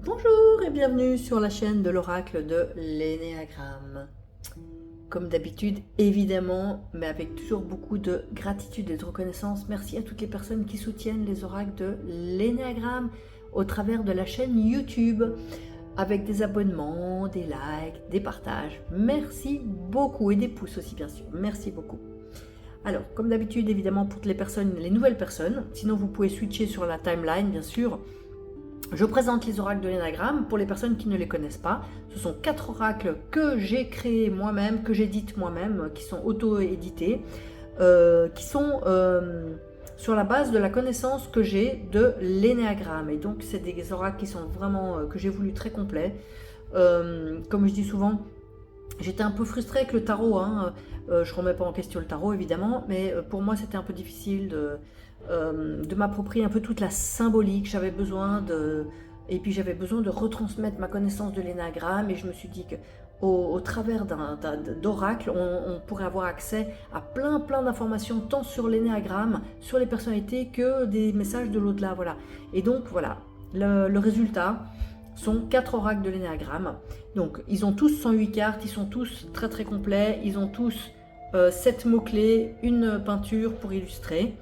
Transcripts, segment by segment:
Bonjour et bienvenue sur la chaîne de l'oracle de l'énéagramme. Comme d'habitude, évidemment, mais avec toujours beaucoup de gratitude et de reconnaissance, merci à toutes les personnes qui soutiennent les oracles de l'énéagramme au travers de la chaîne YouTube, avec des abonnements, des likes, des partages. Merci beaucoup et des pouces aussi bien sûr, merci beaucoup. Alors, comme d'habitude, évidemment, pour les personnes, les nouvelles personnes, sinon vous pouvez switcher sur la timeline, bien sûr. Je présente les oracles de l'énéagramme pour les personnes qui ne les connaissent pas. Ce sont 4 oracles que j'ai créés moi-même, que j'édite moi-même, qui sont auto-édités, qui sont sur la base de la connaissance que j'ai de l'énéagramme. Et donc, c'est des oracles qui sont vraiment, que j'ai voulu très complets. Comme je dis souvent, j'étais un peu frustrée avec le tarot, hein. Je ne remets pas en question le tarot évidemment, mais pour moi c'était un peu difficile de m'approprier un peu toute la symbolique. J'avais besoin et puis j'avais besoin de retransmettre ma connaissance de l'énéagramme, et je me suis dit que au travers d'oracle, on pourrait avoir accès à plein d'informations, tant sur l'énéagramme, sur les personnalités, que des messages de l'au-delà, voilà. Et donc voilà, le résultat sont 4 oracles de l'énéagramme. Donc ils ont tous 108 cartes, ils sont tous très complets, ils ont tous 7 mots-clés, une peinture pour illustrer.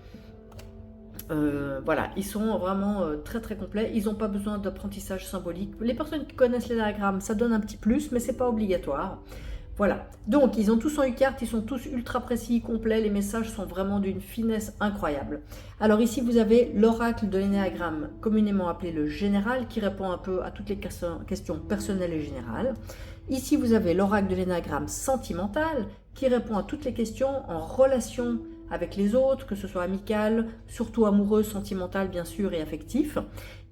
Voilà, ils sont vraiment très complets, ils n'ont pas besoin d'apprentissage symbolique. Les personnes qui connaissent l'énéagramme, ça donne un petit plus, mais c'est pas obligatoire. Voilà, donc ils ont tous 108 cartes, ils sont tous ultra précis, complets, les messages sont vraiment d'une finesse incroyable. Alors ici vous avez l'oracle de l'énéagramme, communément appelé le général, qui répond un peu à toutes les questions personnelles et générales. Ici vous avez l'oracle de l'énéagramme sentimental, qui répond à toutes les questions en relation avec les autres, que ce soit amical, surtout amoureux, sentimental bien sûr et affectif.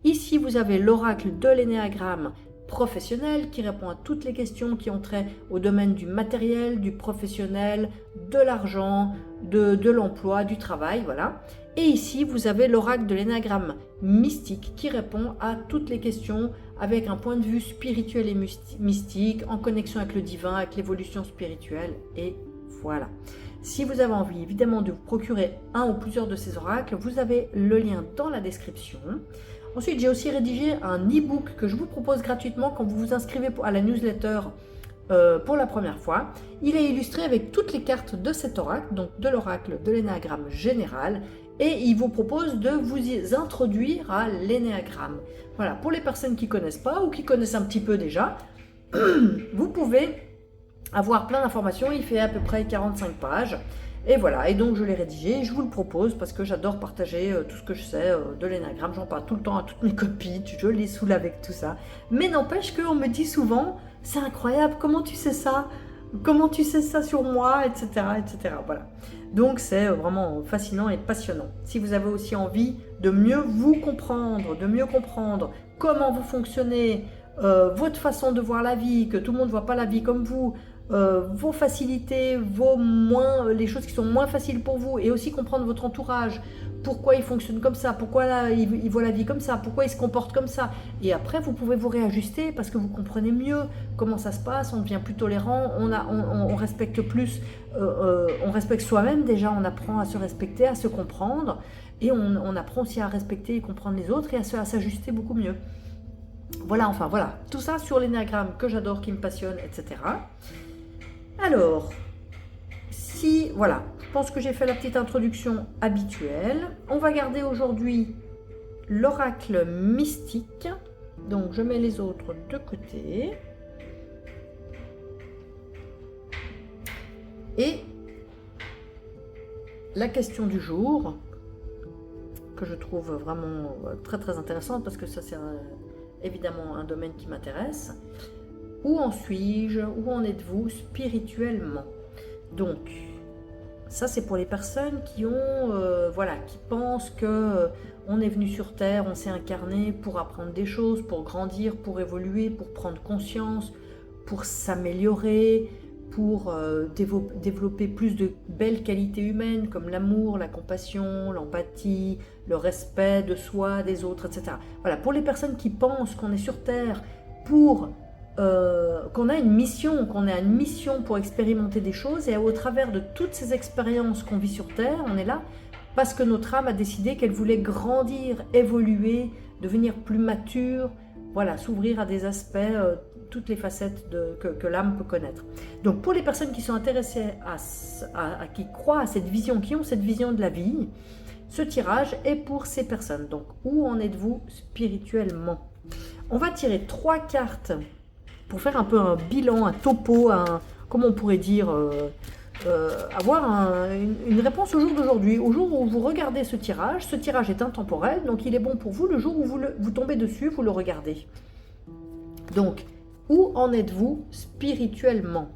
Ici vous avez l'oracle de l'énéagramme professionnel, qui répond à toutes les questions qui ont trait au domaine du matériel, du professionnel, de l'argent, de l'emploi, du travail, voilà. Et ici, vous avez l'oracle de l'énéagramme mystique, qui répond à toutes les questions avec un point de vue spirituel et mystique, en connexion avec le divin, avec l'évolution spirituelle, et voilà. Si vous avez envie évidemment de vous procurer un ou plusieurs de ces oracles, vous avez le lien dans la description. Ensuite, j'ai aussi rédigé un e-book que je vous propose gratuitement quand vous vous inscrivez à la newsletter pour la première fois. Il est illustré avec toutes les cartes de cet oracle, donc de l'oracle de l'énéagramme général, et il vous propose de vous y introduire à l'énéagramme. Voilà, pour les personnes qui ne connaissent pas ou qui connaissent un petit peu déjà, vous pouvez avoir plein d'informations. Il fait à peu près 45 pages. Et voilà, et donc je l'ai rédigé, je vous le propose parce que j'adore partager tout ce que je sais de l'énéagramme. J'en parle tout le temps à toutes mes copines, je les saoule avec tout ça. Mais n'empêche qu'on me dit souvent, c'est incroyable, comment tu sais ça? Comment tu sais ça sur moi, etc. etc. Voilà. Donc c'est vraiment fascinant et passionnant. Si vous avez aussi envie de mieux vous comprendre, de mieux comprendre comment vous fonctionnez, votre façon de voir la vie, que tout le monde ne voit pas la vie comme vous, vos facilités, les choses qui sont moins faciles pour vous, et aussi comprendre votre entourage, pourquoi il fonctionne comme ça, pourquoi là, il voit la vie comme ça, pourquoi il se comporte comme ça, et après vous pouvez vous réajuster parce que vous comprenez mieux comment ça se passe, on devient plus tolérant, on respecte plus, on respecte soi-même déjà, on apprend à se respecter, à se comprendre, et on apprend aussi à respecter et comprendre les autres et à s'ajuster beaucoup mieux. Voilà, enfin voilà, tout ça sur l'énéagramme que j'adore, qui me passionne, etc. Alors, voilà, je pense que j'ai fait la petite introduction habituelle. On va garder aujourd'hui l'oracle mystique. Donc, je mets les autres de côté. Et la question du jour, que je trouve vraiment très intéressante, parce que ça c'est évidemment un domaine qui m'intéresse. Où en suis-je? Où en êtes-vous spirituellement? Donc, ça c'est pour les personnes qui ont, qui pensent que on est venu sur Terre, on s'est incarné pour apprendre des choses, pour grandir, pour évoluer, pour prendre conscience, pour s'améliorer, pour développer plus de belles qualités humaines comme l'amour, la compassion, l'empathie, le respect de soi, des autres, etc. Voilà, pour les personnes qui pensent qu'on est sur Terre pour qu'on a une mission pour expérimenter des choses, et au travers de toutes ces expériences qu'on vit sur Terre, on est là parce que notre âme a décidé qu'elle voulait grandir, évoluer, devenir plus mature, voilà, s'ouvrir à des aspects, toutes les facettes que l'âme peut connaître. Donc pour les personnes qui sont intéressées qui croient à cette vision, qui ont cette vision de la vie, ce tirage est pour ces personnes. Donc où en êtes-vous spirituellement? On va tirer 3 cartes pour faire un peu un bilan, un topo, comment on pourrait dire, avoir une réponse au jour d'aujourd'hui, au jour où vous regardez ce tirage. Ce tirage est intemporel, donc il est bon pour vous. Le jour où vous tombez dessus, vous le regardez. Donc, où en êtes-vous spirituellement?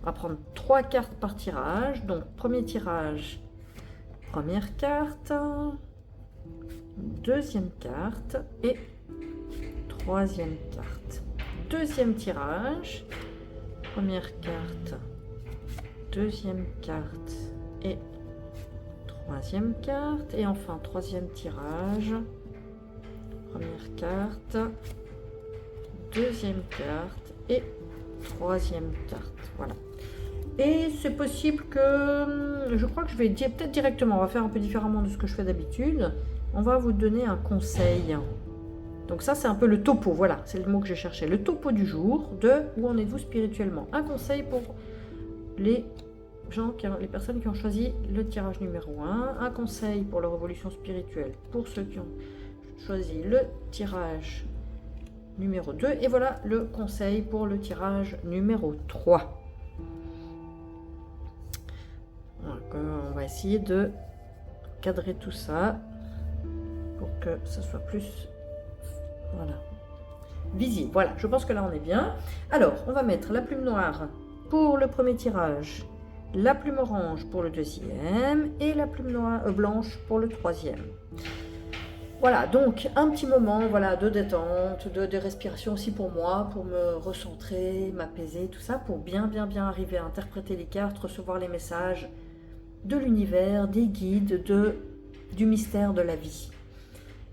On va prendre 3 cartes par tirage. Donc, premier tirage, première carte, deuxième carte et troisième carte. Deuxième tirage, première carte, deuxième carte et troisième carte. Et enfin, troisième tirage, première carte, deuxième carte et troisième carte. Voilà. Et c'est possible que, je crois que je vais dire peut-être directement, on va faire un peu différemment de ce que je fais d'habitude. On va vous donner un conseil. Donc ça, c'est un peu le topo, voilà, c'est le mot que j'ai cherché. Le topo du jour de où en êtes-vous spirituellement. Un conseil pour les personnes qui ont choisi le tirage numéro 1. Un conseil pour leur évolution spirituelle pour ceux qui ont choisi le tirage numéro 2. Et voilà le conseil pour le tirage numéro 3. Donc, on va essayer de cadrer tout ça pour que ça soit plus visible. Voilà, je pense que là on est bien. Alors, on va mettre la plume noire pour le premier tirage, la plume orange pour le deuxième et la plume blanche pour le troisième. Voilà, donc un petit moment de détente, de respiration aussi pour moi, pour me recentrer, m'apaiser, tout ça, pour bien arriver à interpréter les cartes, recevoir les messages de l'univers, des guides, du mystère de la vie.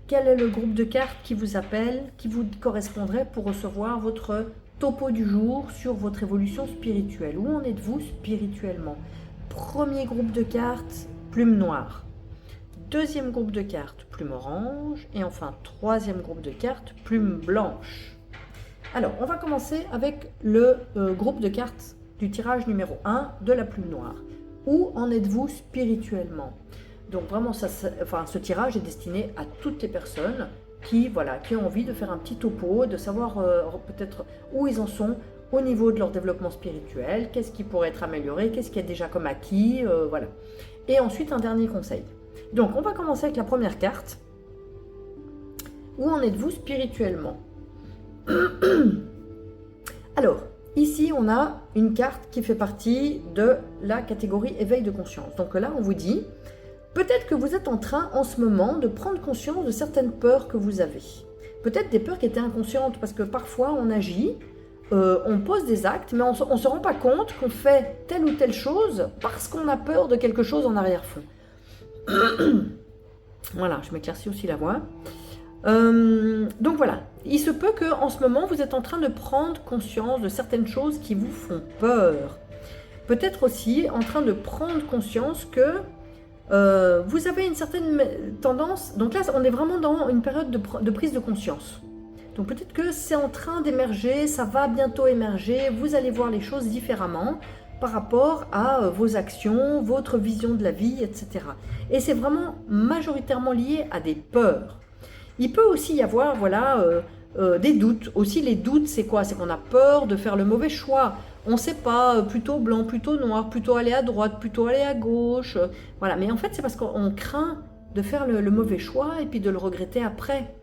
Quel est le groupe de cartes qui vous appelle, qui vous correspondrait pour recevoir votre topo du jour sur votre évolution spirituelle? Où en êtes-vous spirituellement? Premier groupe de cartes, plume noire. Deuxième groupe de cartes, plume orange. Et enfin, troisième groupe de cartes, plume blanche. Alors, on va commencer avec le groupe de cartes du tirage numéro 1 de la plume noire. Où en êtes-vous spirituellement? Donc vraiment, ce tirage est destiné à toutes les personnes qui ont envie de faire un petit topo, de savoir peut-être où ils en sont au niveau de leur développement spirituel, qu'est-ce qui pourrait être amélioré, qu'est-ce qui est déjà comme acquis, voilà. Et ensuite, un dernier conseil. Donc, on va commencer avec la première carte. Où en êtes-vous spirituellement? Alors, ici, on a une carte qui fait partie de la catégorie éveil de conscience. Donc là, on vous dit, peut-être que vous êtes en train, en ce moment, de prendre conscience de certaines peurs que vous avez. Peut-être des peurs qui étaient inconscientes, parce que parfois, on agit, on pose des actes, mais on ne se rend pas compte qu'on fait telle ou telle chose parce qu'on a peur de quelque chose en arrière-fond. Voilà, je m'éclaircis aussi la voix. Donc voilà, il se peut qu'en ce moment, vous êtes en train de prendre conscience de certaines choses qui vous font peur. Peut-être aussi en train de prendre conscience que vous avez une certaine tendance. Donc là, on est vraiment dans une période de prise de conscience. Donc peut-être que c'est en train d'émerger, ça va bientôt émerger, vous allez voir les choses différemment par rapport à vos actions, votre vision de la vie, etc. Et c'est vraiment majoritairement lié à des peurs. Il peut aussi y avoir des doutes. Aussi, les doutes, c'est quoi? C'est qu'on a peur de faire le mauvais choix. On ne sait pas, plutôt blanc, plutôt noir, plutôt aller à droite, plutôt aller à gauche. Voilà. Mais en fait, c'est parce qu'on craint de faire le mauvais choix et puis de le regretter après.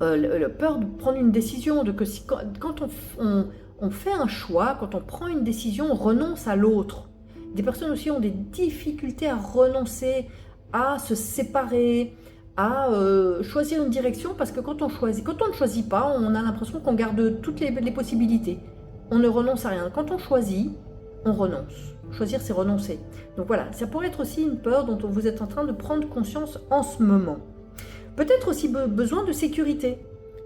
Le peur de prendre une décision, quand on fait un choix, quand on prend une décision, on renonce à l'autre. Des personnes aussi ont des difficultés à renoncer, à se séparer, à choisir une direction, parce que quand on ne choisit pas, on a l'impression qu'on garde toutes les possibilités. On ne renonce à rien. Quand on choisit, on renonce. Choisir, c'est renoncer. Donc voilà, ça pourrait être aussi une peur dont vous êtes en train de prendre conscience en ce moment. Peut-être aussi besoin de sécurité.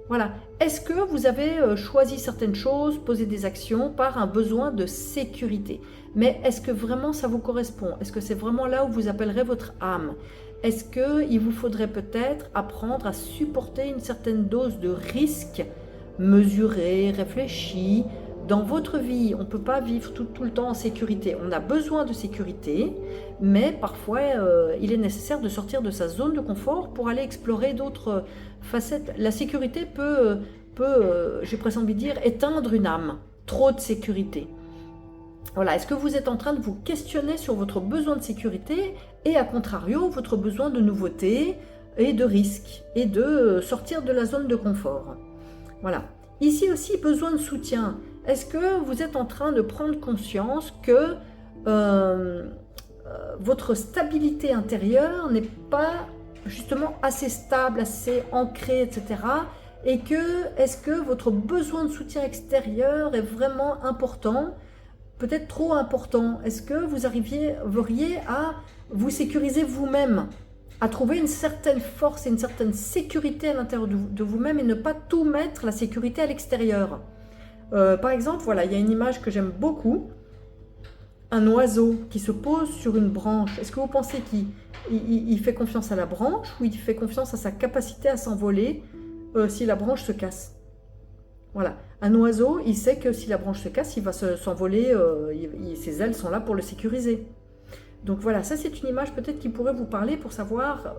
Voilà. Est-ce que vous avez choisi certaines choses, posé des actions par un besoin de sécurité? Mais est-ce que vraiment ça vous correspond? Est-ce que c'est vraiment là où vous appellerez votre âme? est-ce qu'il vous faudrait peut-être apprendre à supporter une certaine dose de risque mesuré, réfléchi dans votre vie? On ne peut pas vivre tout le temps en sécurité. On a besoin de sécurité, mais parfois il est nécessaire de sortir de sa zone de confort pour aller explorer d'autres facettes. La sécurité peut j'ai presque envie de dire, éteindre une âme. Trop de sécurité. Voilà, est-ce que vous êtes en train de vous questionner sur votre besoin de sécurité et à contrario, votre besoin de nouveauté et de risque et de sortir de la zone de confort? Voilà. Ici aussi, besoin de soutien. Est-ce que vous êtes en train de prendre conscience que votre stabilité intérieure n'est pas justement assez stable, assez ancrée, etc. Et est-ce que votre besoin de soutien extérieur est vraiment important, peut-être trop important? Est-ce que vous arriveriez à vous sécuriser vous-même, à trouver une certaine force et une certaine sécurité à l'intérieur de vous-même et ne pas tout mettre la sécurité à l'extérieur? Par exemple, voilà, il y a une image que j'aime beaucoup, un oiseau qui se pose sur une branche. Est-ce que vous pensez qu'il fait confiance à la branche ou il fait confiance à sa capacité à s'envoler si la branche se casse? Voilà, un oiseau, il sait que si la branche se casse, il va s'envoler, ses ailes sont là pour le sécuriser. Donc voilà, ça c'est une image peut-être qui pourrait vous parler pour savoir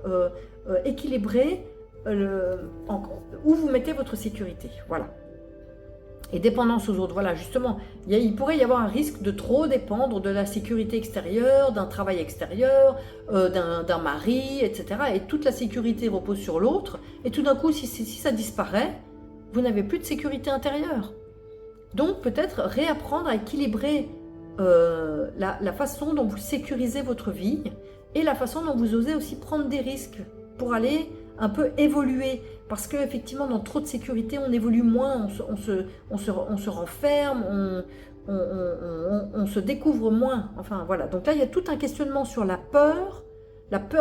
équilibrer où vous mettez votre sécurité. Voilà. Et dépendance aux autres, voilà, justement, il pourrait y avoir un risque de trop dépendre de la sécurité extérieure, d'un travail extérieur, d'un mari, etc. Et toute la sécurité repose sur l'autre. Et tout d'un coup, si ça disparaît, vous n'avez plus de sécurité intérieure. Donc peut-être réapprendre à équilibrer la façon dont vous sécurisez votre vie et la façon dont vous osez aussi prendre des risques pour aller un peu évoluer. Parce qu'effectivement, dans trop de sécurité, on évolue moins, on se renferme, on se découvre moins. Enfin voilà, donc là, il y a tout un questionnement sur la peur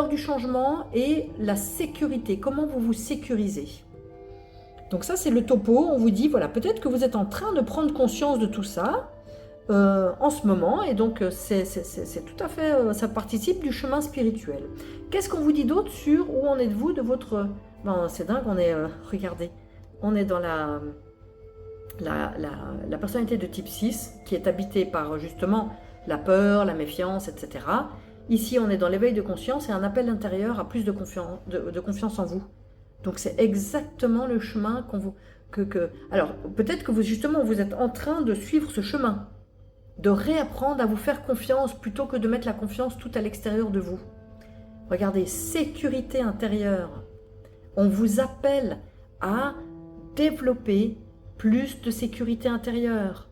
du changement et la sécurité. Comment vous vous sécurisez? Donc ça, c'est le topo. On vous dit, voilà, peut-être que vous êtes en train de prendre conscience de tout ça en ce moment. Et donc, c'est tout à fait, ça participe du chemin spirituel. Qu'est-ce qu'on vous dit d'autre sur où en êtes-vous de votre... Ben, c'est dingue, regardez, on est dans la personnalité de type 6 qui est habitée par justement la peur, la méfiance, etc. Ici, on est dans l'éveil de conscience et un appel intérieur à plus de confiance en vous. Donc c'est exactement le chemin Alors peut-être que justement vous êtes en train de suivre ce chemin, de réapprendre à vous faire confiance plutôt que de mettre la confiance tout à l'extérieur de vous. Regardez, sécurité intérieure. On vous appelle à développer plus de sécurité intérieure.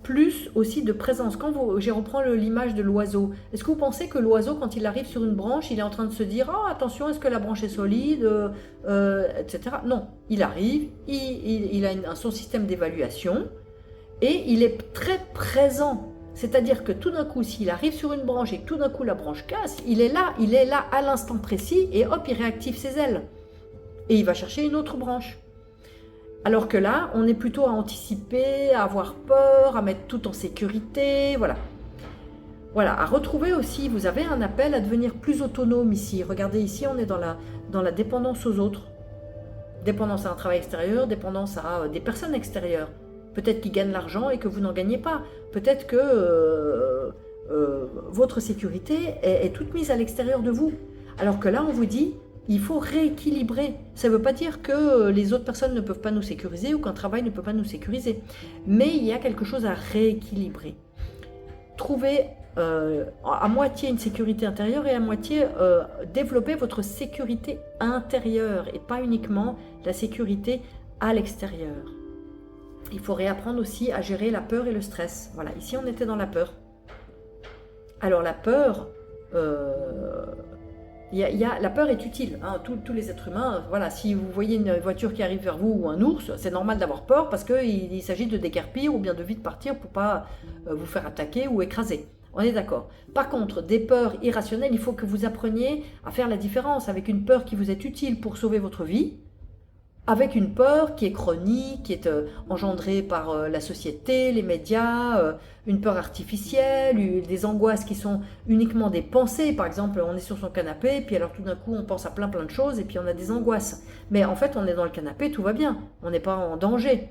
Plus aussi de présence. Je reprends l'image de l'oiseau. Est-ce que vous pensez que l'oiseau, quand il arrive sur une branche, il est en train de se dire « Oh, attention, est-ce que la branche est solide etc. » Non, il arrive, il a son système d'évaluation et il est très présent. C'est-à-dire que tout d'un coup, s'il arrive sur une branche et que tout d'un coup la branche casse, il est là à l'instant précis et hop, il réactive ses ailes. Et il va chercher une autre branche. Alors que là, on est plutôt à anticiper, à avoir peur, à mettre tout en sécurité, voilà. Voilà, à retrouver aussi, vous avez un appel à devenir plus autonome ici. Regardez, ici, on est dans la dépendance aux autres. Dépendance à un travail extérieur, dépendance à des personnes extérieures. Peut-être qu'ils gagnent l'argent et que vous n'en gagnez pas. Peut-être que votre sécurité est toute mise à l'extérieur de vous. Alors que là, on vous dit... Il faut rééquilibrer. Ça ne veut pas dire que les autres personnes ne peuvent pas nous sécuriser ou qu'un travail ne peut pas nous sécuriser. Mais il y a quelque chose à rééquilibrer. Trouver à moitié une sécurité intérieure et à moitié développer votre sécurité intérieure et pas uniquement la sécurité à l'extérieur. Il faut réapprendre aussi à gérer la peur et le stress. Voilà, ici on était dans la peur. Alors la peur... la peur est utile, hein. Tous les êtres humains, voilà, si vous voyez une voiture qui arrive vers vous ou un ours, c'est normal d'avoir peur parce qu'il s'agit de déguerpir ou bien de vite partir pour ne pas vous faire attaquer ou écraser. On est d'accord. Par contre, des peurs irrationnelles, il faut que vous appreniez à faire la différence avec une peur qui vous est utile pour sauver votre vie, avec une peur qui est chronique, qui est engendrée par la société, les médias, une peur artificielle, des angoisses qui sont uniquement des pensées. Par exemple, on est sur son canapé, puis alors tout d'un coup on pense à plein de choses, et puis on a des angoisses. Mais en fait, on est dans le canapé, tout va bien, on n'est pas en danger.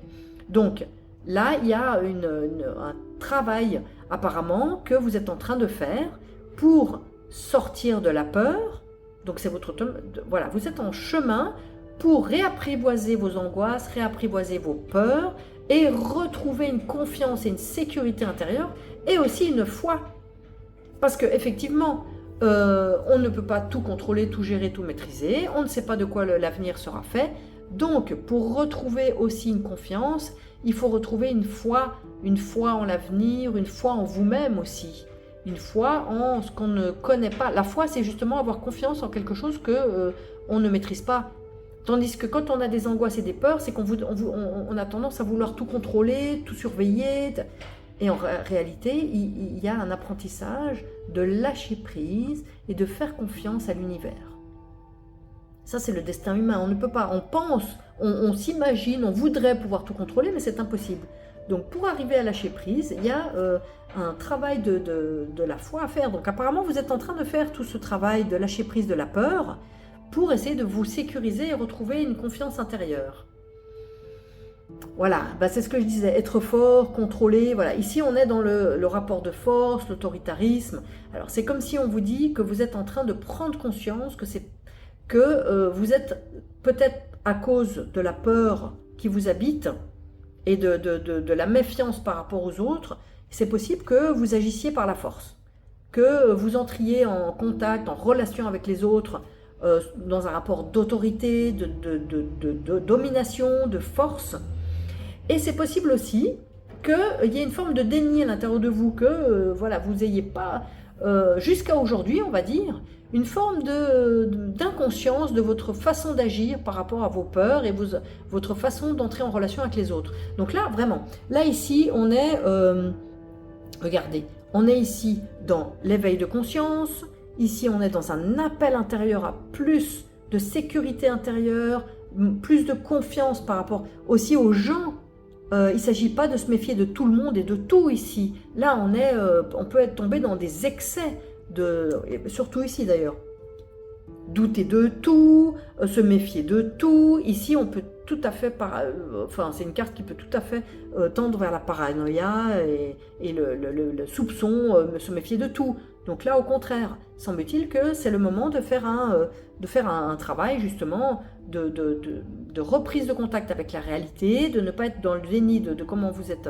Donc là, il y a un travail apparemment que vous êtes en train de faire pour sortir de la peur. Donc c'est voilà, vous êtes en chemin pour réapprivoiser vos angoisses, réapprivoiser vos peurs et retrouver une confiance et une sécurité intérieure et aussi une foi. Parce qu'effectivement, on ne peut pas tout contrôler, tout gérer, tout maîtriser, on ne sait pas de quoi l'avenir sera fait. Donc pour retrouver aussi une confiance, il faut retrouver une foi en l'avenir, une foi en vous-même aussi. Une foi en ce qu'on ne connaît pas. La foi, c'est justement avoir confiance en quelque chose que on ne maîtrise pas. Tandis que quand on a des angoisses et des peurs, c'est on a tendance à vouloir tout contrôler, tout surveiller. Et en réalité, il y a un apprentissage de lâcher prise et de faire confiance à l'univers. Ça, c'est le destin humain. On ne peut pas, on pense, on s'imagine, on voudrait pouvoir tout contrôler, mais c'est impossible. Donc pour arriver à lâcher prise, il y a un travail de la foi à faire. Donc apparemment, vous êtes en train de faire tout ce travail de lâcher prise de la peur pour essayer de vous sécuriser et retrouver une confiance intérieure. Voilà, c'est ce que je disais, être fort, contrôler, voilà. Ici, on est dans le rapport de force, l'autoritarisme. Alors, c'est comme si on vous dit que vous êtes en train de prendre conscience que vous êtes peut-être à cause de la peur qui vous habite et de la méfiance par rapport aux autres, c'est possible que vous agissiez par la force, que vous entriez en contact, en relation avec les autres, dans un rapport d'autorité, de domination, de force. Et c'est possible aussi qu'il y ait une forme de déni à l'intérieur de vous, que voilà, vous n'ayez pas, jusqu'à aujourd'hui, on va dire, une forme d'inconscience de votre façon d'agir par rapport à vos peurs et votre façon d'entrer en relation avec les autres. Donc là, vraiment, là ici, on est, regardez, on est ici dans l'éveil de conscience, ici on est dans un appel intérieur à plus de sécurité intérieure, plus de confiance par rapport aussi aux gens. Il ne s'agit pas de se méfier de tout le monde et de tout ici. Là, on peut être tombé dans des excès, surtout ici d'ailleurs. Douter de tout, se méfier de tout. Ici, on peut tout à fait, c'est une carte qui peut tout à fait tendre vers la paranoïa et le soupçon, se méfier de tout. Donc là, au contraire, semble-t-il que c'est le moment de faire un travail justement de reprise de contact avec la réalité, de ne pas être dans le déni de comment vous êtes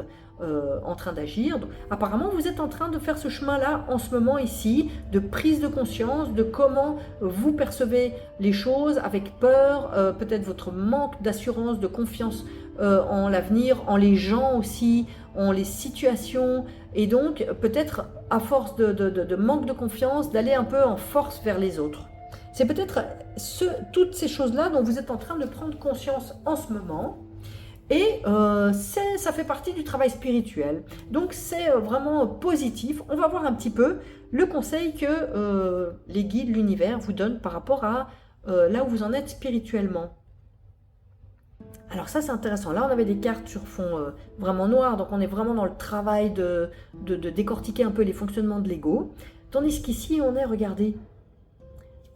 en train d'agir. Apparemment, vous êtes en train de faire ce chemin-là en ce moment ici, de prise de conscience de comment vous percevez les choses avec peur, peut-être votre manque d'assurance, de confiance en l'avenir, en les gens aussi, en les situations, et donc peut-être à force de manque de confiance, d'aller un peu en force vers les autres. C'est peut-être toutes ces choses-là dont vous êtes en train de prendre conscience en ce moment. Et ça fait partie du travail spirituel. Donc c'est vraiment positif. On va voir un petit peu le conseil que les guides, l'univers vous donnent par rapport à là où vous en êtes spirituellement. Alors ça c'est intéressant. Là on avait des cartes sur fond vraiment noir. Donc on est vraiment dans le travail de décortiquer un peu les fonctionnements de l'ego. Tandis qu'ici on est, regardez,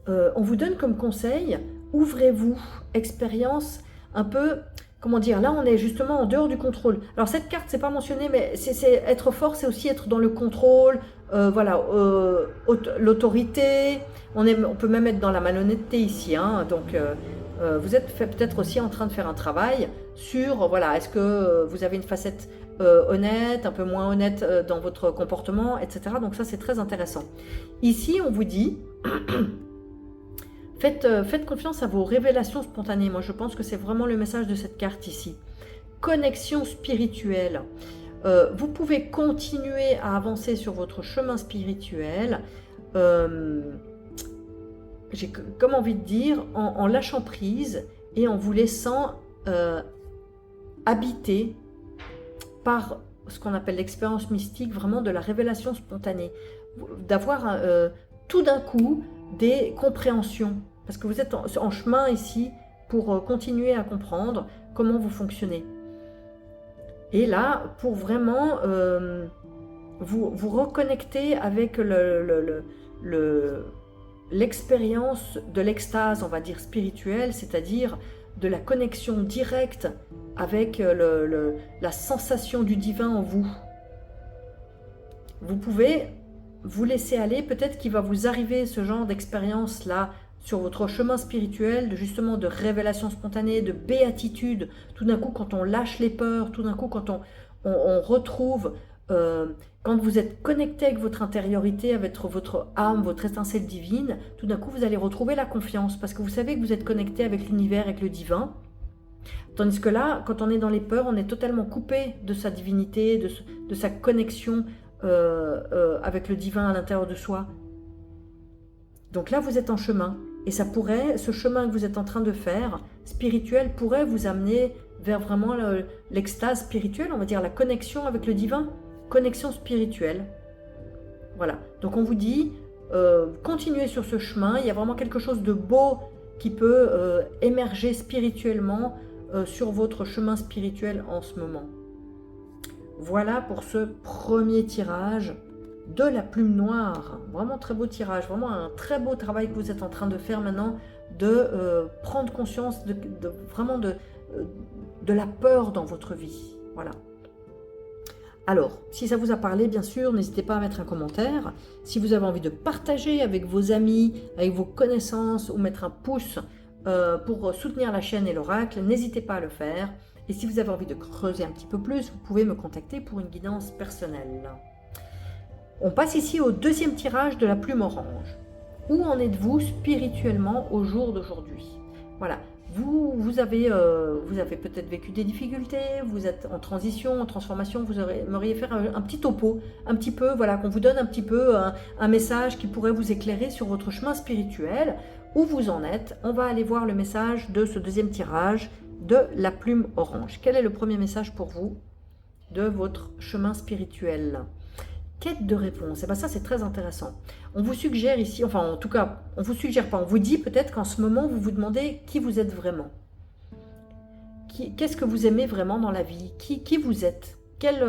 on vous donne comme conseil, ouvrez-vous, expérience un peu... Comment dire, là on est justement en dehors du contrôle. Alors cette carte, c'est pas mentionné, mais c'est être fort, c'est aussi être dans le contrôle, voilà, l'autorité. On peut même être dans la malhonnêteté ici. Hein, donc vous êtes peut-être aussi en train de faire un travail sur, voilà, est-ce que vous avez une facette honnête, un peu moins honnête dans votre comportement, etc. Donc ça c'est très intéressant. Ici on vous dit... Faites confiance à vos révélations spontanées. Moi, je pense que c'est vraiment le message de cette carte ici. Connexion spirituelle. Vous pouvez continuer à avancer sur votre chemin spirituel. J'ai comme envie de dire, en lâchant prise et en vous laissant habiter par ce qu'on appelle l'expérience mystique, vraiment de la révélation spontanée. D'avoir tout d'un coup des compréhensions. Parce que vous êtes en chemin ici pour continuer à comprendre comment vous fonctionnez. Et là, pour vraiment vous reconnecter avec l'expérience de l'extase, on va dire spirituelle, c'est-à-dire de la connexion directe avec la sensation du divin en vous. Vous pouvez vous laisser aller, peut-être qu'il va vous arriver ce genre d'expérience-là sur votre chemin spirituel, justement de révélation spontanée, de béatitude. Tout d'un coup, quand on lâche les peurs, tout d'un coup, quand on retrouve, quand vous êtes connecté avec votre intériorité, avec votre âme, votre étincelle divine, tout d'un coup, vous allez retrouver la confiance, parce que vous savez que vous êtes connecté avec l'univers, avec le divin. Tandis que là, quand on est dans les peurs, on est totalement coupé de sa divinité, de sa connexion avec le divin à l'intérieur de soi. Donc là, vous êtes en chemin. Et ça pourrait, ce chemin que vous êtes en train de faire, spirituel, pourrait vous amener vers vraiment l'extase spirituelle, on va dire la connexion avec le divin, connexion spirituelle. Voilà. Donc on vous dit, continuez sur ce chemin. Il y a vraiment quelque chose de beau qui peut émerger spirituellement sur votre chemin spirituel en ce moment. Voilà pour ce premier tirage de la plume noire. Vraiment très beau tirage, vraiment un très beau travail que vous êtes en train de faire maintenant, de prendre conscience vraiment de la peur dans votre vie. Voilà. Alors, si ça vous a parlé, bien sûr, n'hésitez pas à mettre un commentaire. Si vous avez envie de partager avec vos amis, avec vos connaissances, ou mettre un pouce pour soutenir la chaîne et l'oracle, n'hésitez pas à le faire. Et si vous avez envie de creuser un petit peu plus, vous pouvez me contacter pour une guidance personnelle. On passe ici au deuxième tirage de la plume orange. Où en êtes-vous spirituellement au jour d'aujourd'hui? Voilà, vous avez peut-être vécu des difficultés, vous êtes en transition, en transformation, vous aimeriez faire un petit topo, un petit peu, voilà, qu'on vous donne un petit peu un message qui pourrait vous éclairer sur votre chemin spirituel, où vous en êtes. On va aller voir le message de ce deuxième tirage de la plume orange. Quel est le premier message pour vous de votre chemin spirituel? Quête de réponse. Et bien ça, c'est très intéressant. On vous suggère ici, enfin en tout cas, on vous suggère pas, on vous dit peut-être qu'en ce moment, vous vous demandez qui vous êtes vraiment. Qu'est-ce que vous aimez vraiment dans la vie? Qui vous êtes? Quelles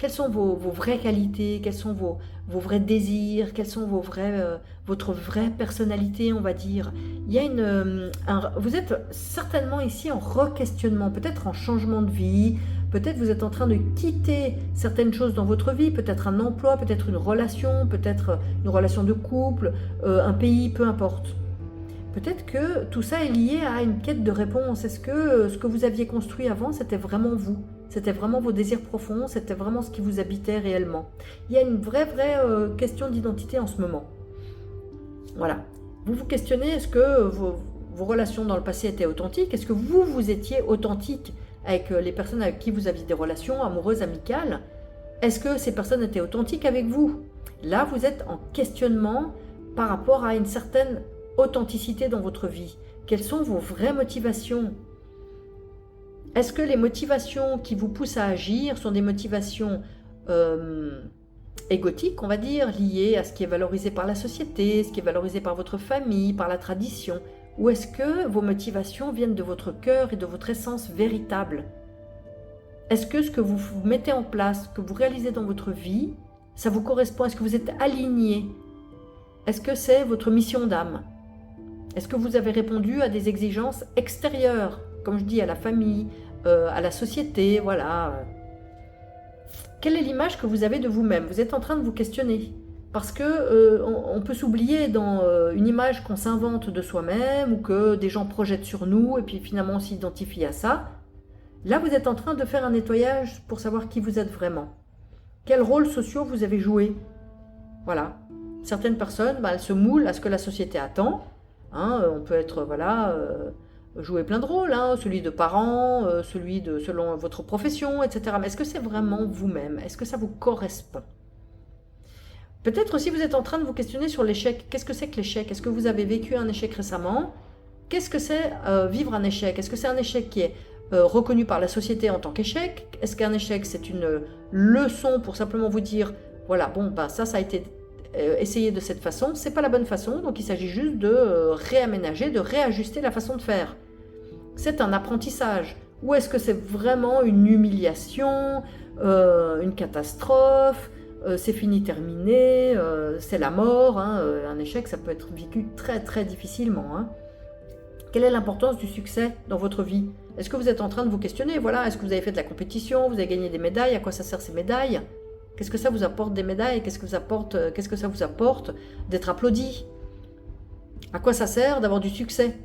sont vos vraies qualités? Quels sont vos vrais désirs? Quelles sont votre vraie personnalité, on va dire? Il y a vous êtes certainement ici en re-questionnement, peut-être en changement de vie, peut-être vous êtes en train de quitter certaines choses dans votre vie, peut-être un emploi, peut-être une relation de couple, un pays, peu importe. Peut-être que tout ça est lié à une quête de réponse. Est-ce que ce que vous aviez construit avant, c'était vraiment vous? C'était vraiment vos désirs profonds? C'était vraiment ce qui vous habitait réellement? Il y a une vraie question d'identité en ce moment. Voilà. Vous vous questionnez, est-ce que vos relations dans le passé étaient authentiques? Est-ce que vous étiez authentique avec les personnes avec qui vous aviez des relations amoureuses, amicales? Est-ce que ces personnes étaient authentiques avec vous? Là, vous êtes en questionnement par rapport à une certaine authenticité dans votre vie. Quelles sont vos vraies motivations? Est-ce que les motivations qui vous poussent à agir sont des motivations égotiques, on va dire, liées à ce qui est valorisé par la société, ce qui est valorisé par votre famille, par la tradition? Ou est-ce que vos motivations viennent de votre cœur et de votre essence véritable? Est-ce que ce que vous mettez en place, que vous réalisez dans votre vie, ça vous correspond? Est-ce que vous êtes aligné? Est-ce que c'est votre mission d'âme? Est-ce que vous avez répondu à des exigences extérieures, comme je dis, à la famille, à la société, voilà. Quelle est l'image que vous avez de vous-même? Vous êtes en train de vous questionner. Parce que on peut s'oublier dans une image qu'on s'invente de soi-même ou que des gens projettent sur nous et puis finalement on s'identifie à ça. Là, vous êtes en train de faire un nettoyage pour savoir qui vous êtes vraiment. Quels rôles sociaux vous avez joués? Voilà. Certaines personnes, elles se moulent à ce que la société attend. Hein, on peut être, jouer plein de rôles, hein, celui de parent, selon votre profession, etc. Mais est-ce que c'est vraiment vous-même? Est-ce que ça vous correspond? Peut-être aussi vous êtes en train de vous questionner sur l'échec. Qu'est-ce que c'est que l'échec? Est-ce que vous avez vécu un échec récemment? Qu'est-ce que c'est vivre un échec? Est-ce que c'est un échec qui est reconnu par la société en tant qu'échec? Est-ce qu'un échec c'est une leçon pour simplement vous dire, voilà, bon, ça a été essayé de cette façon, c'est pas la bonne façon, donc il s'agit juste de réaménager, de réajuster la façon de faire. c'est un apprentissage? Ou est-ce que c'est vraiment une humiliation, une catastrophe, c'est fini, terminé, c'est la mort, hein, un échec, ça peut être vécu très très difficilement. Hein. Quelle est l'importance du succès dans votre vie? Est-ce que vous êtes en train de vous questionner? Voilà, est-ce que vous avez fait de la compétition? Vous avez gagné des médailles? À quoi ça sert ces médailles? Qu'est-ce que ça vous apporte des médailles? Qu'est-ce que ça vous apporte d'être applaudi? À quoi ça sert d'avoir du succès?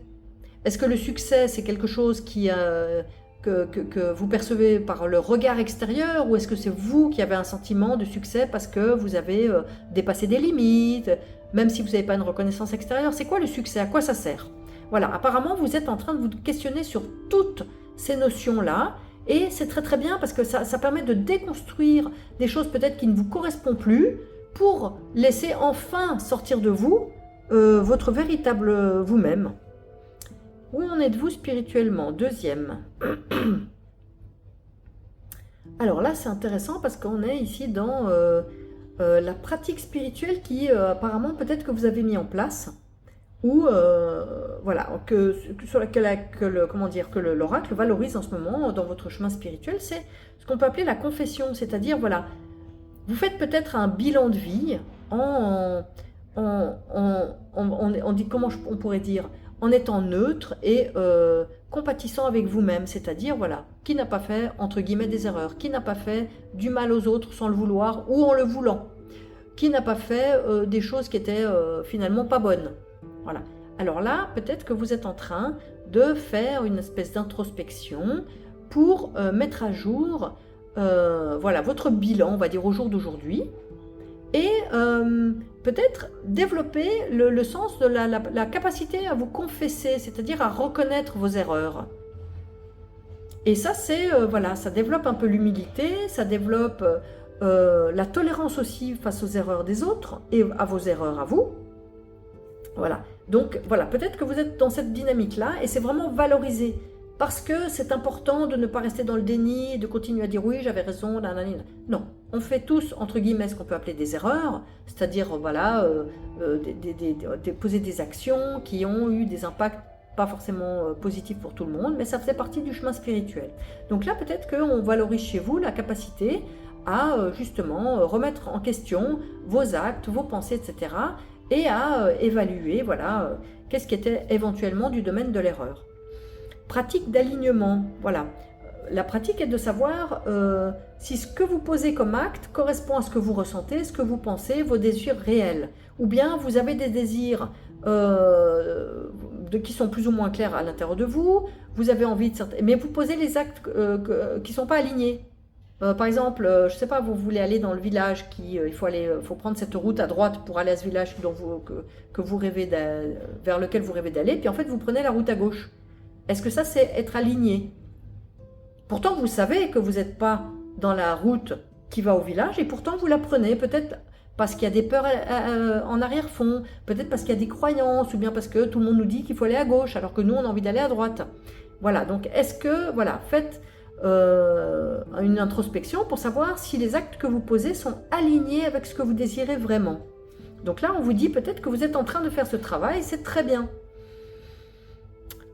Est-ce que le succès, c'est quelque chose que vous percevez par le regard extérieur, ou est-ce que c'est vous qui avez un sentiment de succès parce que vous avez dépassé des limites, même si vous n'avez pas une reconnaissance extérieure? C'est quoi le succès? À quoi ça sert? Voilà, apparemment vous êtes en train de vous questionner sur toutes ces notions-là, et c'est très très bien parce que ça permet de déconstruire des choses peut-être qui ne vous correspondent plus, pour laisser enfin sortir de vous votre véritable vous-même. Où en êtes-vous spirituellement? Deuxième. Alors là, c'est intéressant parce qu'on est ici dans la pratique spirituelle qui, apparemment, peut-être que vous avez mis en place, ou voilà, sur laquelle que l'oracle valorise en ce moment dans votre chemin spirituel, c'est ce qu'on peut appeler la confession, c'est-à-dire, voilà, vous faites peut-être un bilan de vie comment on pourrait dire, en étant neutre et compatissant avec vous-même, c'est-à-dire, voilà, qui n'a pas fait, entre guillemets, des erreurs, qui n'a pas fait du mal aux autres sans le vouloir ou en le voulant, qui n'a pas fait des choses qui étaient finalement pas bonnes. Voilà. Alors là, peut-être que vous êtes en train de faire une espèce d'introspection pour mettre à jour voilà, votre bilan, on va dire, au jour d'aujourd'hui, et peut-être développer le sens de la capacité à vous confesser, c'est-à-dire à reconnaître vos erreurs. Et ça, c'est voilà, ça développe un peu l'humilité, ça développe la tolérance aussi face aux erreurs des autres et à vos erreurs à vous. Voilà. Donc voilà, peut-être que vous êtes dans cette dynamique-là et c'est vraiment valorisé. Parce que c'est important de ne pas rester dans le déni, de continuer à dire oui, j'avais raison, nanana. Non, on fait tous, entre guillemets, ce qu'on peut appeler des erreurs, c'est-à-dire, voilà, poser des actions qui ont eu des impacts pas forcément positifs pour tout le monde, mais ça faisait partie du chemin spirituel. Donc là, peut-être qu'on valorise chez vous la capacité à, justement, remettre en question vos actes, vos pensées, etc., et à évaluer, voilà, qu'est-ce qui était éventuellement du domaine de l'erreur. Pratique d'alignement, voilà. La pratique est de savoir si ce que vous posez comme acte correspond à ce que vous ressentez, ce que vous pensez, vos désirs réels. Ou bien vous avez des désirs qui sont plus ou moins clairs à l'intérieur de vous, vous avez envie de certains... Mais vous posez les actes qui ne sont pas alignés. Par exemple, je ne sais pas, vous voulez aller dans le village, il faut prendre cette route à droite pour aller à ce village que vous rêvez vers lequel vous rêvez d'aller, puis en fait vous prenez la route à gauche. Est-ce que ça, c'est être aligné? Pourtant, vous savez que vous n'êtes pas dans la route qui va au village, et pourtant, vous la prenez, peut-être parce qu'il y a des peurs en arrière-fond, peut-être parce qu'il y a des croyances, ou bien parce que tout le monde nous dit qu'il faut aller à gauche, alors que nous, on a envie d'aller à droite. Voilà, donc est-ce que, voilà, faites une introspection pour savoir si les actes que vous posez sont alignés avec ce que vous désirez vraiment. Donc là, on vous dit peut-être que vous êtes en train de faire ce travail, c'est très bien.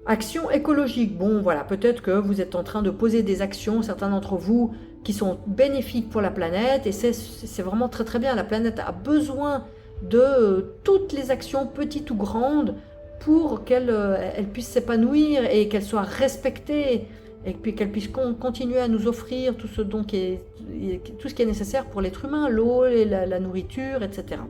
Action écologique, bon voilà, peut-être que vous êtes en train de poser des actions, certains d'entre vous, qui sont bénéfiques pour la planète, et c'est vraiment très très bien. La planète a besoin de toutes les actions, petites ou grandes, pour qu'elle puisse s'épanouir et qu'elle soit respectée, et puis qu'elle puisse continuer à nous offrir tout ce qui est nécessaire pour l'être humain, l'eau, la nourriture, etc.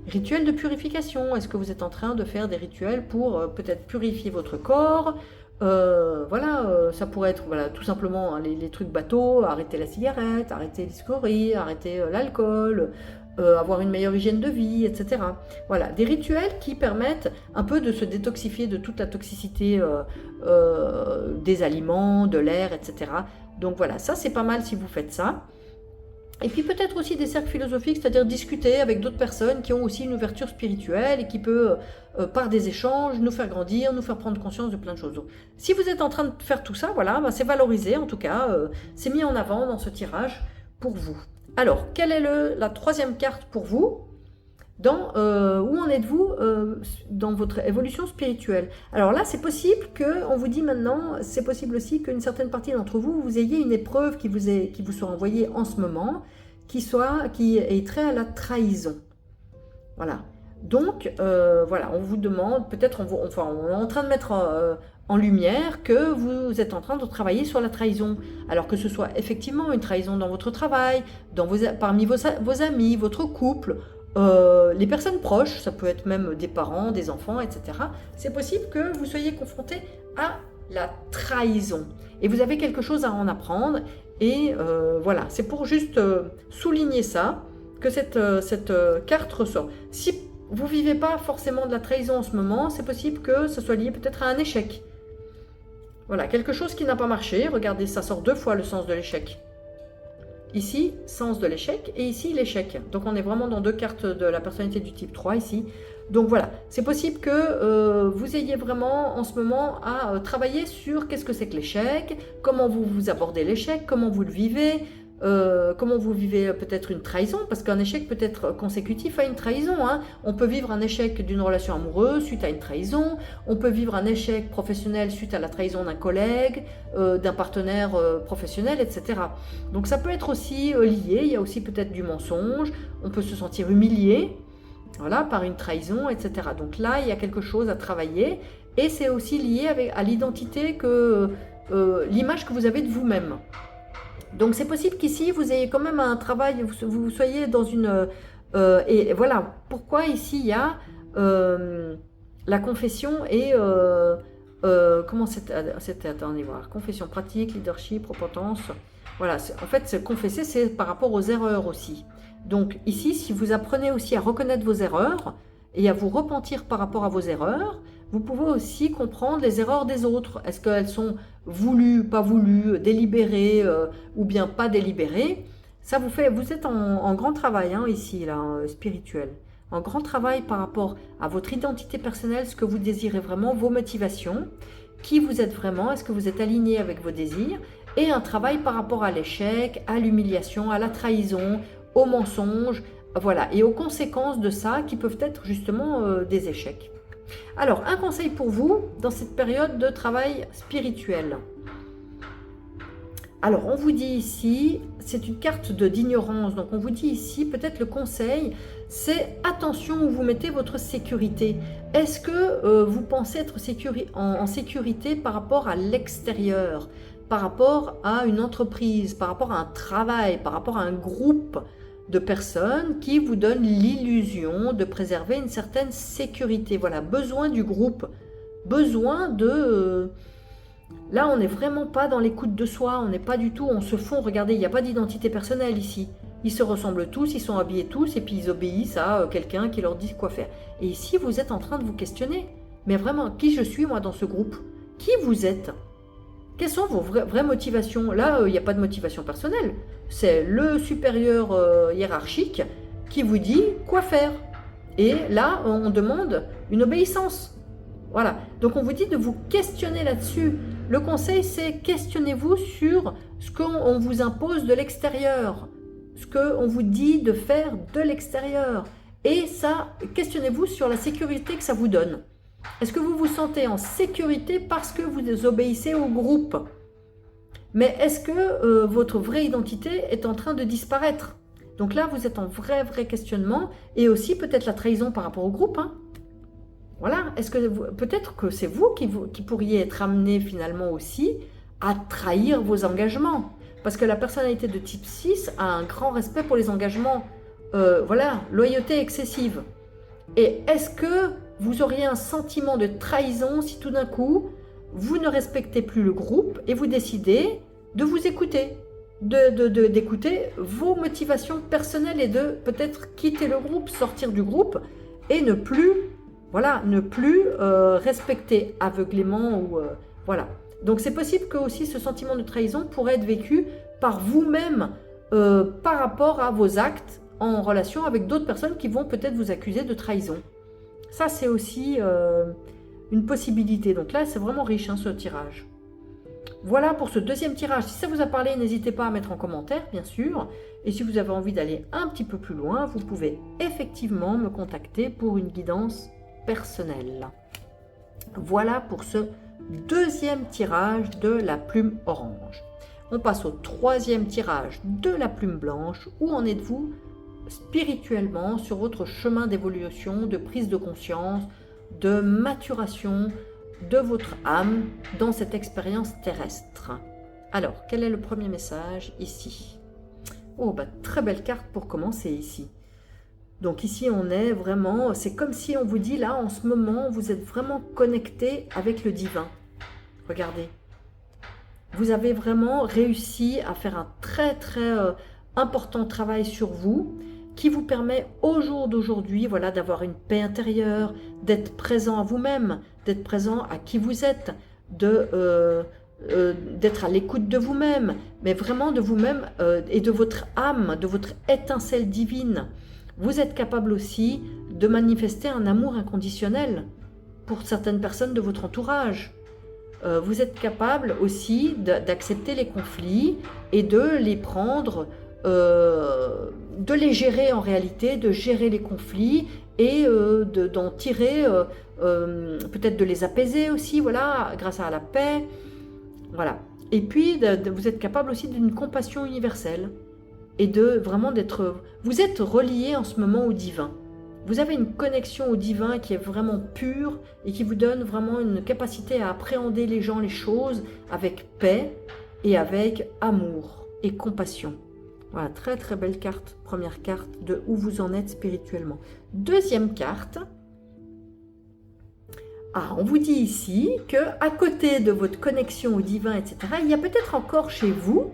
Rituel de purification, est-ce que vous êtes en train de faire des rituels pour peut-être purifier votre corps? Voilà, ça pourrait être voilà, tout simplement hein, les trucs bateaux, arrêter la cigarette, arrêter les scories, arrêter l'alcool, avoir une meilleure hygiène de vie, etc. Voilà, des rituels qui permettent un peu de se détoxifier de toute la toxicité des aliments, de l'air, etc. Donc voilà, ça c'est pas mal si vous faites ça. Et puis peut-être aussi des cercles philosophiques, c'est-à-dire discuter avec d'autres personnes qui ont aussi une ouverture spirituelle et qui peut, par des échanges, nous faire grandir, nous faire prendre conscience de plein de choses. Donc, si vous êtes en train de faire tout ça, voilà, bah, c'est valorisé en tout cas, c'est mis en avant dans ce tirage pour vous. Alors, quelle est la troisième carte pour vous? Où en êtes-vous dans votre évolution spirituelle? Alors là, c'est possible qu'on vous dit maintenant, c'est possible aussi qu'une certaine partie d'entre vous, vous ayez une épreuve qui vous soit envoyée en ce moment, qui est trait à la trahison. Voilà. Donc, voilà, on vous demande, peut-être, on est en train de mettre en lumière que vous êtes en train de travailler sur la trahison. Alors que ce soit effectivement une trahison dans votre travail, parmi vos amis, votre couple, les personnes proches, ça peut être même des parents, des enfants, etc. C'est possible que vous soyez confronté à la trahison. Et vous avez quelque chose à en apprendre. Et voilà, c'est pour juste souligner ça, que cette carte ressort. Si vous ne vivez pas forcément de la trahison en ce moment, c'est possible que ce soit lié peut-être à un échec. Voilà, quelque chose qui n'a pas marché. Regardez, ça sort 2 fois le sens de l'échec. Ici, sens de l'échec, et ici, l'échec. Donc, on est vraiment dans 2 cartes de la personnalité du type 3 ici. Donc, voilà, c'est possible que vous ayez vraiment, en ce moment, à travailler sur qu'est-ce que c'est que l'échec, comment vous abordez l'échec, comment vous le vivez, comment vous vivez peut-être une trahison, parce qu'un échec peut être consécutif à une trahison. Hein. On peut vivre un échec d'une relation amoureuse suite à une trahison, on peut vivre un échec professionnel suite à la trahison d'un collègue, d'un partenaire professionnel, etc. Donc ça peut être aussi lié, il y a aussi peut-être du mensonge, on peut se sentir humilié, voilà, par une trahison, etc. Donc là, il y a quelque chose à travailler, et c'est aussi lié à l'identité, l'image que vous avez de vous-même. Donc c'est possible qu'ici, vous ayez quand même un travail, vous soyez dans une... et voilà, pourquoi ici, il y a la confession et... comment c'était, attendez voir, confession pratique, leadership, repentance. Voilà, en fait, se confesser, c'est par rapport aux erreurs aussi. Donc ici, si vous apprenez aussi à reconnaître vos erreurs et à vous repentir par rapport à vos erreurs, vous pouvez aussi comprendre les erreurs des autres. Est-ce qu'elles sont voulues, pas voulues, délibérées ou bien pas délibérées? Ça vous êtes en grand travail hein, ici, là, spirituel. En grand travail par rapport à votre identité personnelle, ce que vous désirez vraiment, vos motivations, qui vous êtes vraiment, est-ce que vous êtes aligné avec vos désirs, et un travail par rapport à l'échec, à l'humiliation, à la trahison, au mensonge, voilà, et aux conséquences de ça qui peuvent être justement des échecs. Alors, un conseil pour vous dans cette période de travail spirituel. Alors, on vous dit ici, c'est une carte d'ignorance, donc on vous dit ici, peut-être le conseil, c'est attention où vous mettez votre sécurité. Est-ce que vous pensez être en sécurité par rapport à l'extérieur, par rapport à une entreprise, par rapport à un travail, par rapport à un groupe de personnes qui vous donnent l'illusion de préserver une certaine sécurité. Voilà, besoin du groupe, besoin de... Là, on n'est vraiment pas dans l'écoute de soi, on n'est pas du tout, on se fond, regardez, il n'y a pas d'identité personnelle ici. Ils se ressemblent tous, ils sont habillés tous, et puis ils obéissent à quelqu'un qui leur dit quoi faire. Et ici, vous êtes en train de vous questionner. Mais vraiment, qui je suis, moi, dans ce groupe? Qui vous êtes? Quelles sont vos vraies motivations? Là, il n'y a pas de motivation personnelle. C'est le supérieur hiérarchique qui vous dit quoi faire. Et là, on demande une obéissance. Voilà. Donc, on vous dit de vous questionner là-dessus. Le conseil, c'est questionnez-vous sur ce qu'on vous impose de l'extérieur, ce qu'on vous dit de faire de l'extérieur. Et ça, questionnez-vous sur la sécurité que ça vous donne. Est-ce que vous vous sentez en sécurité parce que vous obéissez au groupe? Mais est-ce que votre vraie identité est en train de disparaître? Donc là, vous êtes en vrai questionnement, et aussi peut-être la trahison par rapport au groupe. Hein. Voilà, est-ce que peut-être que c'est vous qui pourriez être amené finalement aussi à trahir vos engagements? Parce que la personnalité de type 6 a un grand respect pour les engagements. Voilà, loyauté excessive. Et est-ce que vous auriez un sentiment de trahison si tout d'un coup, vous ne respectez plus le groupe et vous décidez de vous écouter, d'écouter vos motivations personnelles et de peut-être quitter le groupe, sortir du groupe et ne plus respecter aveuglément ou voilà. Donc c'est possible que aussi ce sentiment de trahison pourrait être vécu par vous-même par rapport à vos actes en relation avec d'autres personnes qui vont peut-être vous accuser de trahison. Ça, c'est aussi une possibilité. Donc là, c'est vraiment riche, hein, ce tirage. Voilà pour ce deuxième tirage. Si ça vous a parlé, n'hésitez pas à mettre en commentaire, bien sûr. Et si vous avez envie d'aller un petit peu plus loin, vous pouvez effectivement me contacter pour une guidance personnelle. Voilà pour ce deuxième tirage de la plume orange. On passe au troisième tirage de la plume blanche. Où en êtes-vous spirituellement sur votre chemin d'évolution, de prise de conscience, de maturation de votre âme dans cette expérience terrestre? Alors, quel est le premier message ici? Oh, bah, très belle carte pour commencer ici. Donc ici, on est vraiment, c'est comme si on vous dit là, en ce moment, vous êtes vraiment connecté avec le divin. Regardez. Vous avez vraiment réussi à faire un très important travail sur vous qui vous permet au jour d'aujourd'hui, voilà, d'avoir une paix intérieure, d'être présent à vous-même, d'être présent à qui vous êtes, d'être à l'écoute de vous-même, mais vraiment de vous-même et de votre âme, de votre étincelle divine. Vous êtes capable aussi de manifester un amour inconditionnel pour certaines personnes de votre entourage. Vous êtes capable aussi d'accepter les conflits et de les prendre, de les gérer en réalité, de gérer les conflits et d'en tirer, peut-être de les apaiser aussi, voilà, grâce à la paix. Voilà. Et puis, vous êtes capable aussi d'une compassion universelle et de vraiment d'être... Vous êtes relié en ce moment au divin. Vous avez une connexion au divin qui est vraiment pure et qui vous donne vraiment une capacité à appréhender les gens, les choses avec paix et avec amour et compassion. Voilà, très belle carte, première carte de où vous en êtes spirituellement. Deuxième carte. Ah, on vous dit ici que à côté de votre connexion au divin, etc., il y a peut-être encore chez vous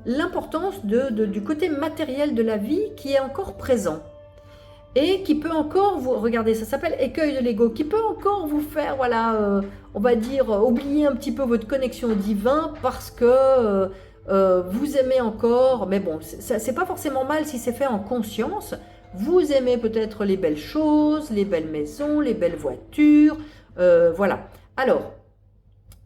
l'importance du côté matériel de la vie qui est encore présent et qui peut encore vous, regardez, ça s'appelle écueil de l'ego, qui peut encore vous faire, voilà, on va dire, oublier un petit peu votre connexion au divin parce que vous aimez encore, mais bon, c'est pas forcément mal si c'est fait en conscience. Vous aimez peut-être les belles choses, les belles maisons, les belles voitures, voilà. Alors,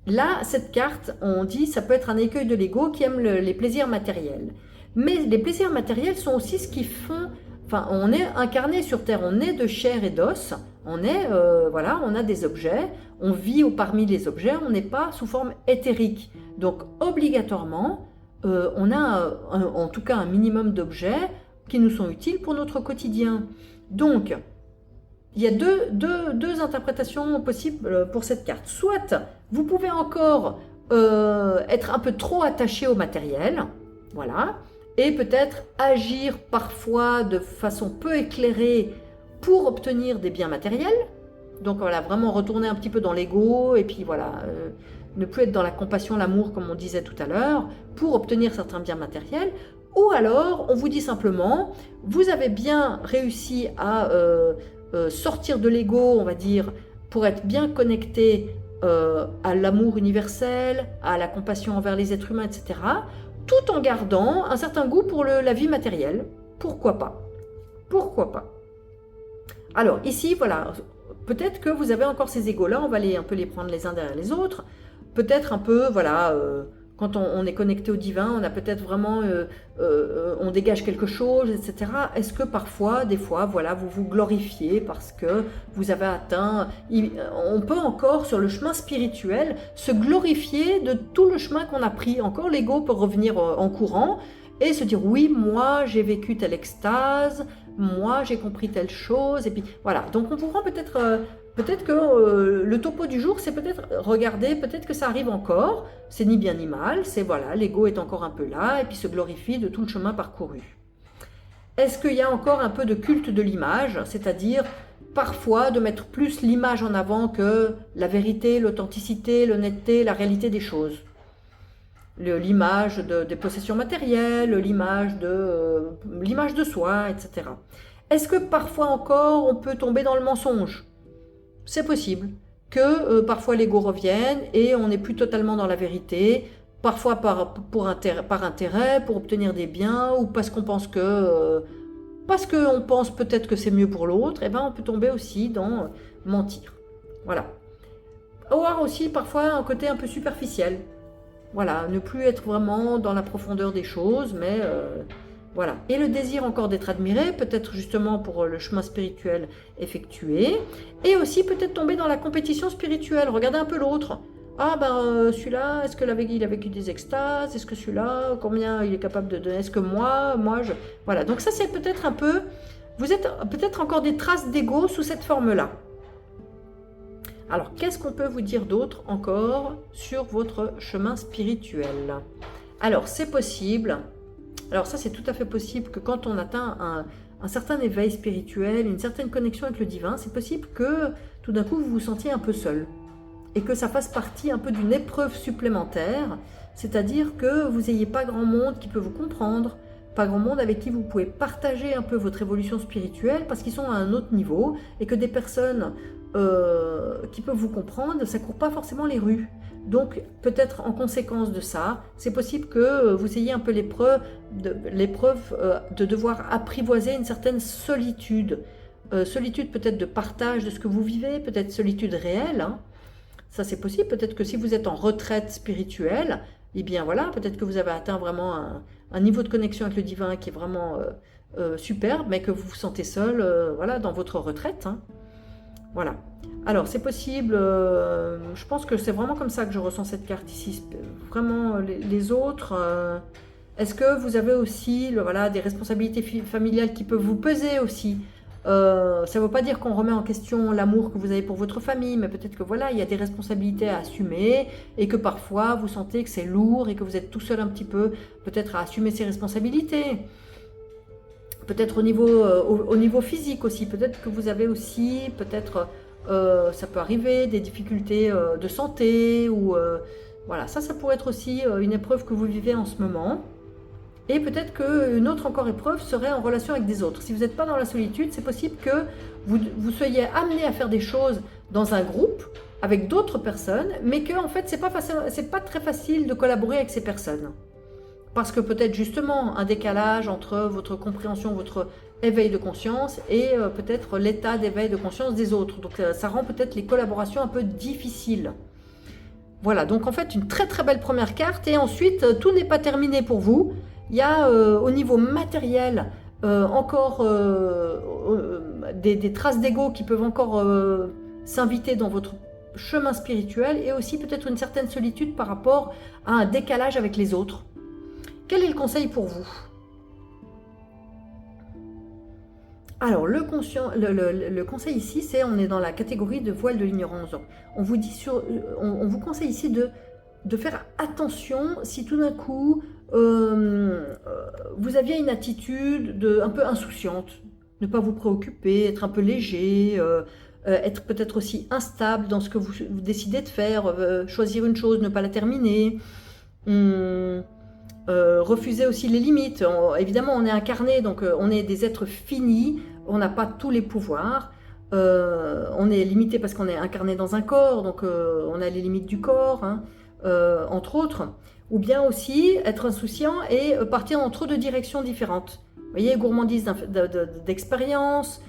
là, cette carte, on dit, ça peut être un écueil de l'ego qui aime les plaisirs matériels. Mais les plaisirs matériels sont aussi ce qui font... Enfin, on est incarné sur Terre, on est de chair et d'os, on est, voilà, on a des objets, on vit parmi les objets, on n'est pas sous forme éthérique. Donc, obligatoirement, on a en tout cas un minimum d'objets qui nous sont utiles pour notre quotidien. Donc, il y a deux interprétations possibles pour cette carte. Soit vous pouvez encore être un peu trop attaché au matériel, voilà, et peut-être agir parfois de façon peu éclairée pour obtenir des biens matériels. Donc voilà, vraiment retourner un petit peu dans l'ego et puis voilà, ne plus être dans la compassion, l'amour comme on disait tout à l'heure, pour obtenir certains biens matériels. Ou alors, on vous dit simplement, vous avez bien réussi à sortir de l'ego, on va dire, pour être bien connecté à l'amour universel, à la compassion envers les êtres humains, etc., tout en gardant un certain goût pour la vie matérielle. Pourquoi pas? Pourquoi pas? Alors, ici, voilà, peut-être que vous avez encore ces égos-là, on va un peu les prendre les uns derrière les autres, peut-être un peu, voilà... quand on est connecté au divin, on a peut-être vraiment, on dégage quelque chose, etc. Est-ce que parfois, des fois, voilà, vous vous glorifiez parce que vous avez atteint... On peut encore, sur le chemin spirituel, se glorifier de tout le chemin qu'on a pris. Encore, l'ego peut revenir en courant et se dire, oui, moi, j'ai vécu telle extase, moi, j'ai compris telle chose. Et puis, voilà. Donc, on pourra peut-être... Peut-être que le topo du jour, c'est peut-être, regardez, peut-être que ça arrive encore, c'est ni bien ni mal, c'est voilà, l'ego est encore un peu là, et puis se glorifie de tout le chemin parcouru. Est-ce qu'il y a encore un peu de culte de l'image, c'est-à-dire parfois de mettre plus l'image en avant que la vérité, l'authenticité, l'honnêteté, la réalité des choses? L'image des possessions matérielles, l'image de soi, etc. Est-ce que parfois encore on peut tomber dans le mensonge? C'est possible que parfois l'ego revienne et on n'est plus totalement dans la vérité, parfois par intérêt, pour obtenir des biens, ou parce qu'on pense peut-être que c'est mieux pour l'autre, et ben on peut tomber aussi dans mentir. Voilà. Avoir aussi parfois un côté un peu superficiel. Voilà, ne plus être vraiment dans la profondeur des choses, mais voilà. Et le désir encore d'être admiré, peut-être justement pour le chemin spirituel effectué, et aussi peut-être tomber dans la compétition spirituelle. Regardez un peu l'autre. Ah ben celui-là, est-ce que il a vécu des extases? Est-ce que celui-là, combien il est capable de donner? Est-ce que moi, je... Voilà, donc ça c'est peut-être un peu... Vous êtes peut-être encore des traces d'ego sous cette forme-là. Alors, qu'est-ce qu'on peut vous dire d'autre encore sur votre chemin spirituel? Alors, c'est possible. Alors ça, c'est tout à fait possible que quand on atteint un certain éveil spirituel, une certaine connexion avec le divin, c'est possible que tout d'un coup, vous vous sentiez un peu seul. Et que ça fasse partie un peu d'une épreuve supplémentaire, c'est-à-dire que vous n'ayez pas grand monde qui peut vous comprendre, pas grand monde avec qui vous pouvez partager un peu votre évolution spirituelle parce qu'ils sont à un autre niveau et que des personnes qui peuvent vous comprendre, ça ne court pas forcément les rues. Donc peut-être en conséquence de ça, c'est possible que vous ayez un peu l'épreuve de devoir apprivoiser une certaine solitude. Solitude peut-être de partage de ce que vous vivez, peut-être solitude réelle, hein. Ça c'est possible, peut-être que si vous êtes en retraite spirituelle, eh bien voilà, peut-être que vous avez atteint vraiment un niveau de connexion avec le divin qui est vraiment superbe, mais que vous vous sentez seul voilà, dans votre retraite, hein. Voilà. Alors c'est possible, je pense que c'est vraiment comme ça que je ressens cette carte ici. Vraiment les autres, est-ce que vous avez aussi voilà, des responsabilités familiales qui peuvent vous peser aussi? Ça ne veut pas dire qu'on remet en question l'amour que vous avez pour votre famille, mais peut-être que voilà, il y a des responsabilités à assumer et que parfois vous sentez que c'est lourd et que vous êtes tout seul un petit peu, peut-être à assumer ces responsabilités. Peut-être au niveau physique aussi, peut-être que vous avez aussi, peut-être, ça peut arriver, des difficultés de santé, ou voilà, ça pourrait être aussi une épreuve que vous vivez en ce moment. Et peut-être qu'une autre encore épreuve serait en relation avec des autres. Si vous n'êtes pas dans la solitude, c'est possible que vous soyez amené à faire des choses dans un groupe, avec d'autres personnes, mais que en fait, c'est pas très facile de collaborer avec ces personnes. Parce que peut-être justement un décalage entre votre compréhension, votre éveil de conscience et peut-être l'état d'éveil de conscience des autres. Donc ça rend peut-être les collaborations un peu difficiles. Voilà, donc en fait une très très belle première carte et ensuite tout n'est pas terminé pour vous. Il y a au niveau matériel encore des traces d'ego qui peuvent encore s'inviter dans votre chemin spirituel et aussi peut-être une certaine solitude par rapport à un décalage avec les autres. Quel est le conseil pour vous? Alors, le conseil ici, c'est on est dans la catégorie de voile de l'ignorance. On vous dit on vous conseille ici de faire attention si tout d'un coup vous aviez une attitude un peu insouciante, ne pas vous préoccuper, être un peu léger, être peut-être aussi instable dans ce que vous décidez de faire, choisir une chose, ne pas la terminer. Refuser aussi les limites. Évidemment, on est incarné, donc on est des êtres finis, on n'a pas tous les pouvoirs. On est limité parce qu'on est incarné dans un corps, donc on a les limites du corps, hein, entre autres. Ou bien aussi être insouciant et partir dans trop de directions différentes. Vous voyez, gourmandise d'expérience,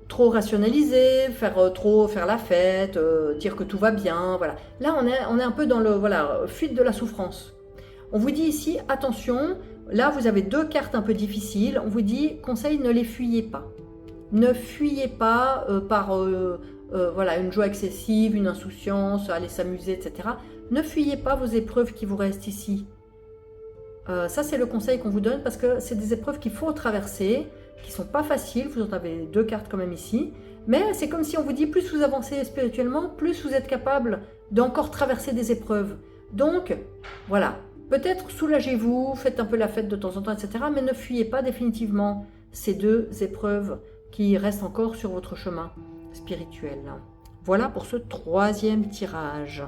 trop rationaliser, faire la fête, dire que tout va bien, voilà. Là, on est un peu dans le fuite de la souffrance. On vous dit ici, attention, là vous avez deux cartes un peu difficiles, on vous dit, conseil, ne les fuyez pas. Ne fuyez pas par voilà, une joie excessive, une insouciance, aller s'amuser, etc. Ne fuyez pas vos épreuves qui vous restent ici. Ça, c'est le conseil qu'on vous donne parce que c'est des épreuves qu'il faut traverser, qui ne sont pas faciles. Vous en avez deux cartes quand même ici. Mais c'est comme si on vous dit, plus vous avancez spirituellement, plus vous êtes capable d'encore traverser des épreuves. Donc, voilà. Peut-être soulagez-vous, faites un peu la fête de temps en temps, etc. Mais ne fuyez pas définitivement ces deux épreuves qui restent encore sur votre chemin spirituel. Voilà pour ce troisième tirage.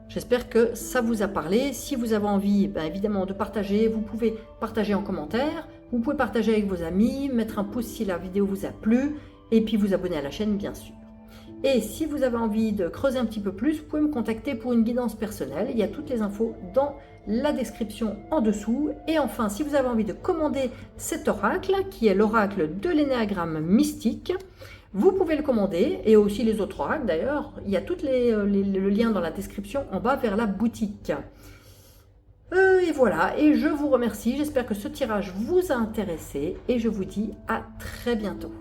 J'espère que ça vous a parlé. Si vous avez envie, évidemment, de partager, vous pouvez partager en commentaire. Vous pouvez partager avec vos amis, mettre un pouce si la vidéo vous a plu, et puis vous abonner à la chaîne, bien sûr. Et si vous avez envie de creuser un petit peu plus, vous pouvez me contacter pour une guidance personnelle. Il y a toutes les infos dans la description en dessous. Et enfin, si vous avez envie de commander cet oracle, qui est l'oracle de l'énéagramme mystique, Vous pouvez le commander, et aussi les autres oracles d'ailleurs. Il y a tous le lien dans la description en bas vers la boutique. Et voilà, et je vous remercie. J'espère que ce tirage vous a intéressé, et je vous dis à très bientôt.